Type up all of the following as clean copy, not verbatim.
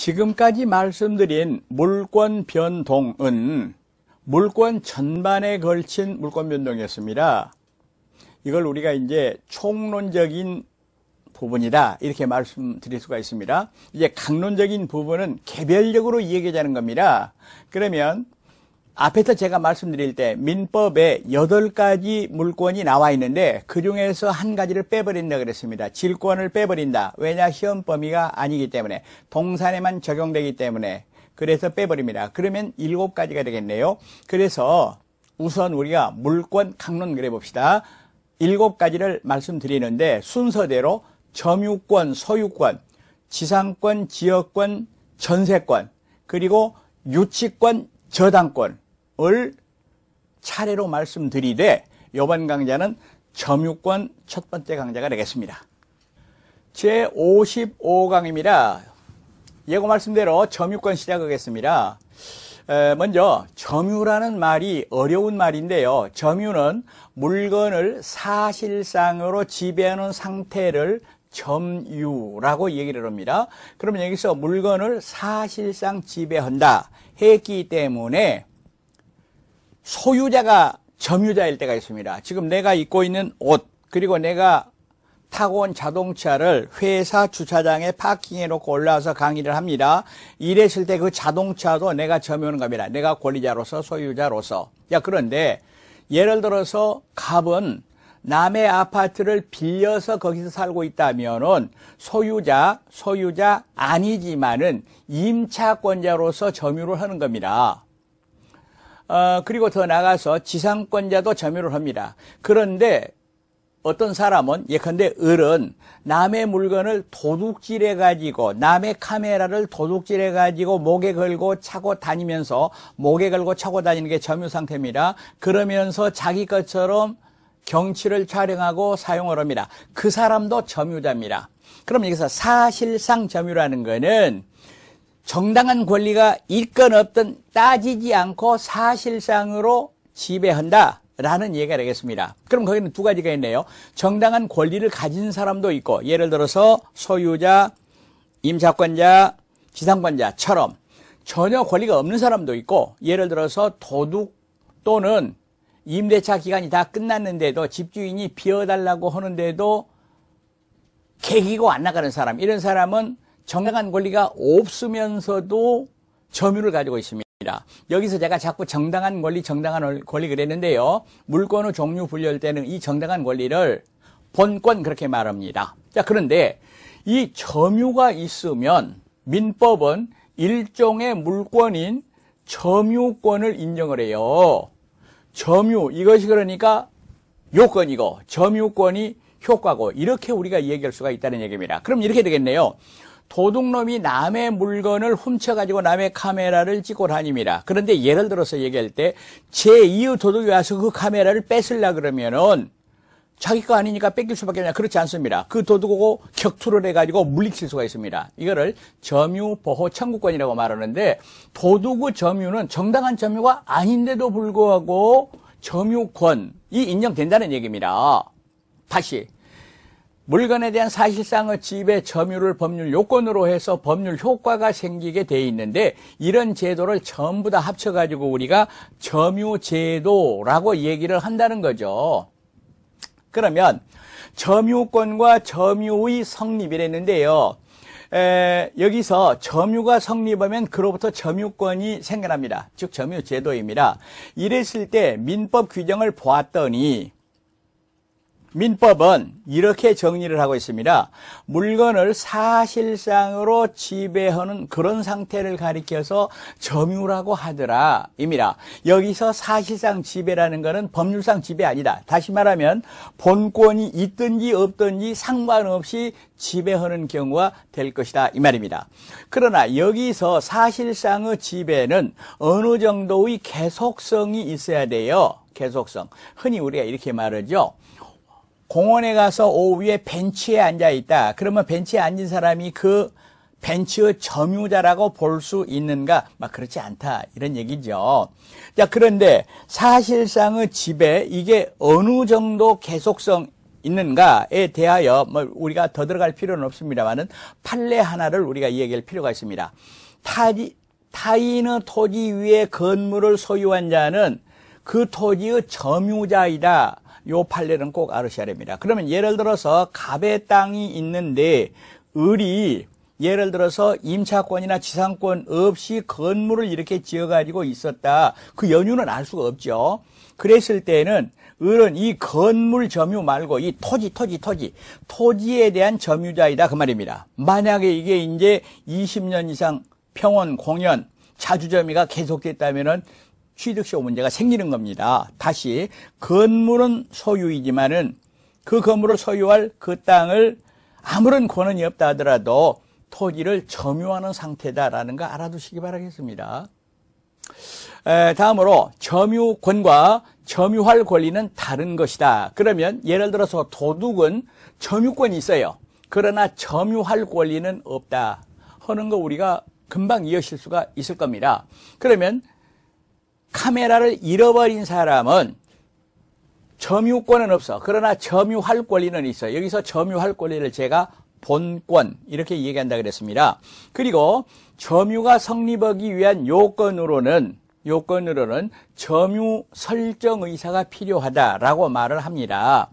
지금까지 말씀드린 물권 변동은 물권 전반에 걸친 물권 변동이었습니다. 이걸 우리가 이제 총론적인 부분이다 이렇게 말씀드릴 수가 있습니다. 이제 강론적인 부분은 개별적으로 이야기하자는 겁니다. 그러면 앞에서 제가 말씀드릴 때 민법에 8가지 물권이 나와 있는데 그 중에서 한 가지를 빼버린다 그랬습니다. 질권을 빼버린다. 왜냐? 시험 범위가 아니기 때문에 동산에만 적용되기 때문에 그래서 빼버립니다. 그러면 7가지가 되겠네요. 그래서 우선 우리가 물권 강론 그래 봅시다. 7가지를 말씀드리는데 순서대로 점유권, 소유권, 지상권, 지역권, 전세권, 그리고 유치권, 저당권을 차례로 말씀드리되 이번 강좌는 점유권 첫 번째 강좌가 되겠습니다. 제55강입니다. 예고 말씀대로 점유권 시작하겠습니다. 먼저 점유라는 말이 어려운 말인데요. 점유는 물건을 사실상으로 지배하는 상태를 점유라고 얘기를 합니다. 그러면 여기서 물건을 사실상 지배한다 했기 때문에 소유자가 점유자일 때가 있습니다. 지금 내가 입고 있는 옷, 그리고 내가 타고 온 자동차를 회사 주차장에 파킹해 놓고 올라와서 강의를 합니다. 이랬을 때 그 자동차도 내가 점유하는 겁니다. 내가 권리자로서, 소유자로서. 그런데 예를 들어서 갑은 남의 아파트를 빌려서 거기서 살고 있다면은 소유자 아니지만은 임차권자로서 점유를 하는 겁니다. 그리고 더 나가서 지상권자도 점유를 합니다. 그런데 어떤 사람은 예컨대 을은 남의 물건을 도둑질해 가지고 남의 카메라를 도둑질해 가지고 목에 걸고 차고 다니면서 목에 걸고 차고 다니는 게 점유 상태입니다. 그러면서 자기 것처럼 경치를 촬영하고 사용을 합니다. 그 사람도 점유자입니다. 그럼 여기서 사실상 점유라는 거는 정당한 권리가 있건 없든 따지지 않고 사실상으로 지배한다 라는 얘기가 되겠습니다. 그럼 거기는 두 가지가 있네요. 정당한 권리를 가진 사람도 있고, 예를 들어서 소유자, 임차권자, 지상권자처럼 전혀 권리가 없는 사람도 있고, 예를 들어서 도둑 또는 임대차 기간이 다 끝났는데도 집주인이 비워달라고 하는데도 개기고 안 나가는 사람, 이런 사람은 정당한 권리가 없으면서도 점유를 가지고 있습니다. 여기서 제가 자꾸 정당한 권리 그랬는데요. 물권의 종류 분류할 때는 이 정당한 권리를 본권 그렇게 말합니다. 자, 그런데 이 점유가 있으면 민법은 일종의 물권인 점유권을 인정을 해요. 점유, 이것이 그러니까 요건이고 점유권이 효과고 이렇게 우리가 얘기할 수가 있다는 얘기입니다. 그럼 이렇게 되겠네요. 도둑놈이 남의 물건을 훔쳐가지고 남의 카메라를 찍고 다닙니다. 그런데 예를 들어서 얘기할 때 제2의 도둑이 와서 그 카메라를 뺏으려고 그러면은 자기 거 아니니까 뺏길 수밖에 없냐. 그렇지 않습니다. 그 도둑하고 격투를 해가지고 물리칠 수가 있습니다. 이거를 점유보호 청구권이라고 말하는데 도둑의 점유는 정당한 점유가 아닌데도 불구하고 점유권이 인정된다는 얘기입니다. 다시 물건에 대한 사실상의 지배 점유를 법률 요건으로 해서 법률 효과가 생기게 돼 있는데 이런 제도를 전부 다 합쳐가지고 우리가 점유제도라고 얘기를 한다는 거죠. 그러면 점유권과 점유의 성립이랬는데요. 여기서 점유가 성립하면 그로부터 점유권이 생겨납니다. 즉 점유제도입니다. 이랬을 때 민법 규정을 보았더니 민법은 이렇게 정리를 하고 있습니다. 물건을 사실상으로 지배하는 그런 상태를 가리켜서 점유라고 하더라 입니다. 여기서 사실상 지배라는 것은 법률상 지배 아니다. 다시 말하면 본권이 있든지 없든지 상관없이 지배하는 경우가 될 것이다 이 말입니다. 그러나 여기서 사실상의 지배는 어느 정도의 계속성이 있어야 돼요. 계속성. 흔히 우리가 이렇게 말하죠. 공원에 가서 오후에 벤치에 앉아 있다. 그러면 벤치에 앉은 사람이 그 벤치의 점유자라고 볼 수 있는가? 그렇지 않다. 이런 얘기죠. 자, 그런데 사실상의 지배, 이게 어느 정도 계속성 있는가에 대하여 뭐 우리가 더 들어갈 필요는 없습니다만은 판례 하나를 우리가 이야기할 필요가 있습니다. 타인의 토지 위에 건물을 소유한 자는 그 토지의 점유자이다. 요 판례는 꼭 알으셔야 됩니다. 그러면 예를 들어서 갑의 땅이 있는데 을이 예를 들어서 임차권이나 지상권 없이 건물을 이렇게 지어가지고 있었다. 그 연유는 알 수가 없죠. 그랬을 때는 을은 이 건물 점유 말고 이 토지에 대한 점유자이다. 그 말입니다. 만약에 이게 이제 20년 이상 평원, 공연, 자주점유가 계속됐다면은 취득세 문제가 생기는 겁니다. 다시 건물은 소유이지만은 그 건물을 소유할 그 땅을 아무런 권한이 없다 하더라도 토지를 점유하는 상태다라는 거 알아두시기 바라겠습니다. 다음으로 점유권과 점유할 권리는 다른 것이다. 그러면 예를 들어서 도둑은 점유권이 있어요. 그러나 점유할 권리는 없다 하는 거 우리가 금방 이해하실 수가 있을 겁니다. 그러면 카메라를 잃어버린 사람은 점유권은 없어. 그러나 점유할 권리는 있어. 여기서 점유할 권리를 제가 본권 이렇게 얘기한다 그랬습니다. 그리고 점유가 성립하기 위한 요건으로는 점유 설정 의사가 필요하다라고 말을 합니다.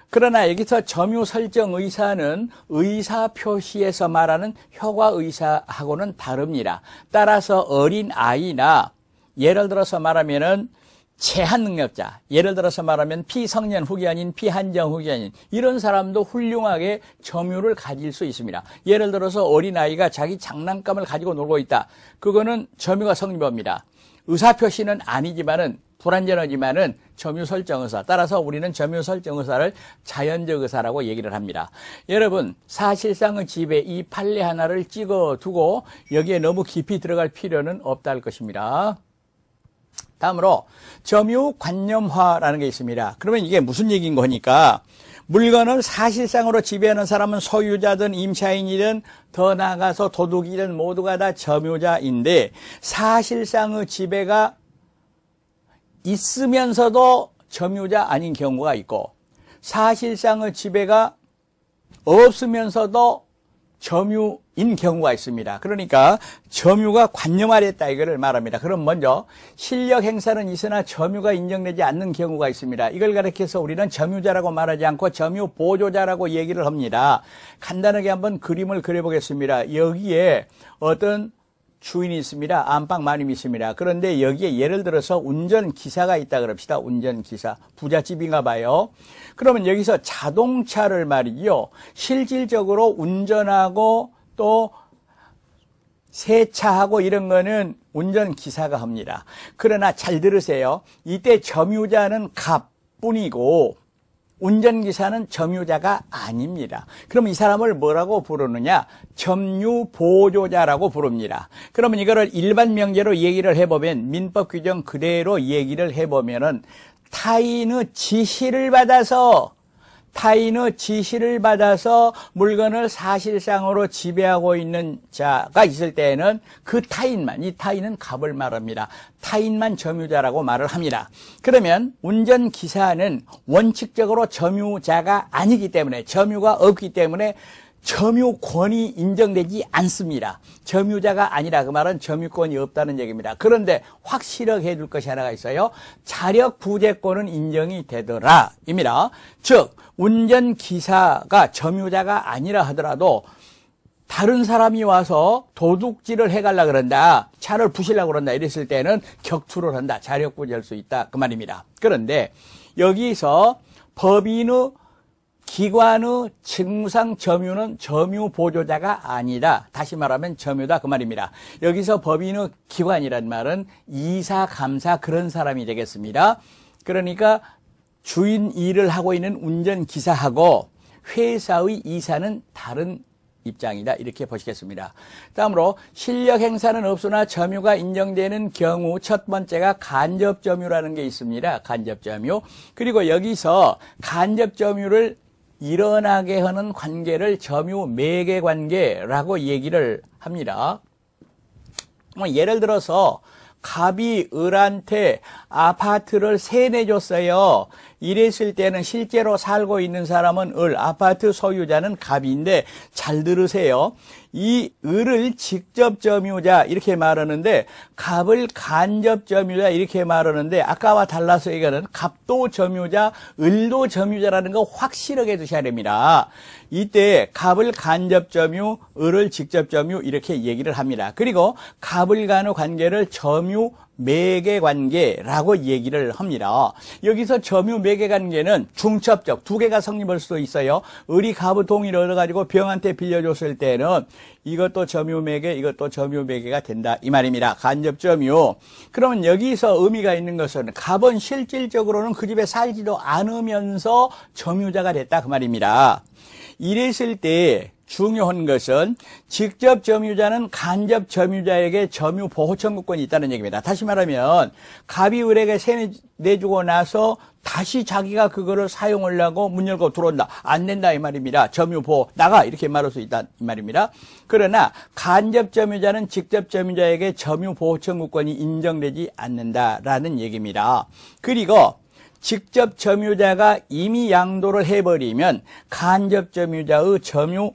그러나 여기서 점유 설정 의사는 의사 표시에서 말하는 효과 의사하고는 다릅니다. 따라서 어린 아이나 예를 들어서 말하면은 제한 능력자, 예를 들어서 말하면 피성년 후기한인, 피한정 후기한인 이런 사람도 훌륭하게 점유를 가질 수 있습니다. 예를 들어서 어린아이가 자기 장난감을 가지고 놀고 있다. 그거는 점유가 성립합니다. 의사표시는 아니지만은 불완전하지만은 점유 설정 의사. 따라서 우리는 점유 설정 의사를 자연적 의사라고 얘기를 합니다. 여러분, 사실상의 집에 이 판례 하나를 찍어두고 여기에 너무 깊이 들어갈 필요는 없다 할 것입니다. 다음으로 점유 관념화라는 게 있습니다. 그러면 이게 무슨 얘기인 거니까 물건을 사실상으로 지배하는 사람은 소유자든 임차인이든 더 나아가서 도둑이든 모두가 다 점유자인데 사실상의 지배가 있으면서도 점유자 아닌 경우가 있고 사실상의 지배가 없으면서도 점유인 경우가 있습니다. 그러니까 점유가 관념화됐다 이거를 말합니다. 그럼 먼저 실력 행사는 있으나 점유가 인정되지 않는 경우가 있습니다. 이걸 가리켜서 우리는 점유자라고 말하지 않고 점유 보조자라고 얘기를 합니다. 간단하게 한번 그림을 그려보겠습니다. 여기에 어떤 주인이 있습니다. 안방 마님이 있습니다. 그런데 여기에 예를 들어서 운전기사가 있다 그럽시다. 운전기사. 부잣집인가 봐요. 그러면 여기서 자동차를 말이죠. 실질적으로 운전하고 또 세차하고 이런 거는 운전기사가 합니다. 그러나 잘 들으세요. 이때 점유자는 갑뿐이고 운전기사는 점유자가 아닙니다. 그럼 이 사람을 뭐라고 부르느냐? 점유보조자라고 부릅니다. 그러면 이거를 일반 명제로 얘기를 해보면 민법 규정 그대로 얘기를 해보면은 타인의 지시를 받아서 물건을 사실상으로 지배하고 있는 자가 있을 때에는 그 타인만, 이 타인은 갑을 말합니다. 타인만 점유자라고 말을 합니다. 그러면 운전기사는 원칙적으로 점유자가 아니기 때문에, 점유가 없기 때문에 점유권이 인정되지 않습니다. 점유자가 아니라 그 말은 점유권이 없다는 얘기입니다. 그런데 확실하게 해줄 것이 하나가 있어요. 자력 부재권은 인정이 되더라 입니다. 즉 운전기사가 점유자가 아니라 하더라도 다른 사람이 와서 도둑질을 해가려고 그런다, 차를 부시려고 그런다 이랬을 때는 격투를 한다, 자력 부재할 수 있다 그 말입니다. 그런데 여기서 법인의 기관의 직무상 점유는 점유 보조자가 아니다. 다시 말하면 점유다 그 말입니다. 여기서 법인의 기관이란 말은 이사, 감사 그런 사람이 되겠습니다. 그러니까 주인 일을 하고 있는 운전기사하고 회사의 이사는 다른 입장이다 이렇게 보시겠습니다. 다음으로 실력 행사는 없으나 점유가 인정되는 경우 첫 번째가 간접점유라는 게 있습니다. 간접점유. 그리고 여기서 간접점유를 일어나게 하는 관계를 점유 매개 관계라고 얘기를 합니다. 예를 들어서 갑이 을한테 아파트를 세내줬어요. 이랬을 때는 실제로 살고 있는 사람은 을, 아파트 소유자는 갑인데 잘 들으세요. 이 을을 직접 점유자 이렇게 말하는데 갑을 간접 점유자 이렇게 말하는데 아까와 달라서 이거는 갑도 점유자, 을도 점유자라는 거 확실하게 두셔야 됩니다. 이때 갑을 간접 점유, 을을 직접 점유 이렇게 얘기를 합니다. 그리고 갑을 간의 관계를 점유 매개 관계라고 얘기를 합니다. 여기서 점유 매개 관계는 중첩적 두 개가 성립할 수도 있어요. 을이 갑의 동의를 얻어가지고 병한테 빌려줬을 때는 이것도 점유 매개, 이것도 점유 매개가 된다 이 말입니다. 간접 점유. 그러면 여기서 의미가 있는 것은 갑은 실질적으로는 그 집에 살지도 않으면서 점유자가 됐다 그 말입니다. 이랬을 때 중요한 것은 직접 점유자는 간접 점유자에게 점유 보호 청구권이 있다는 얘기입니다. 다시 말하면 갑이 을에게 세내주고 나서 다시 자기가 그거를 사용하려고 문 열고 들어온다. 안 된다 이 말입니다. 점유 보호 나가 이렇게 말할 수 있다 이 말입니다. 그러나 간접 점유자는 직접 점유자에게 점유 보호 청구권이 인정되지 않는다라는 얘기입니다. 그리고 직접 점유자가 이미 양도를 해버리면 간접 점유자의 점유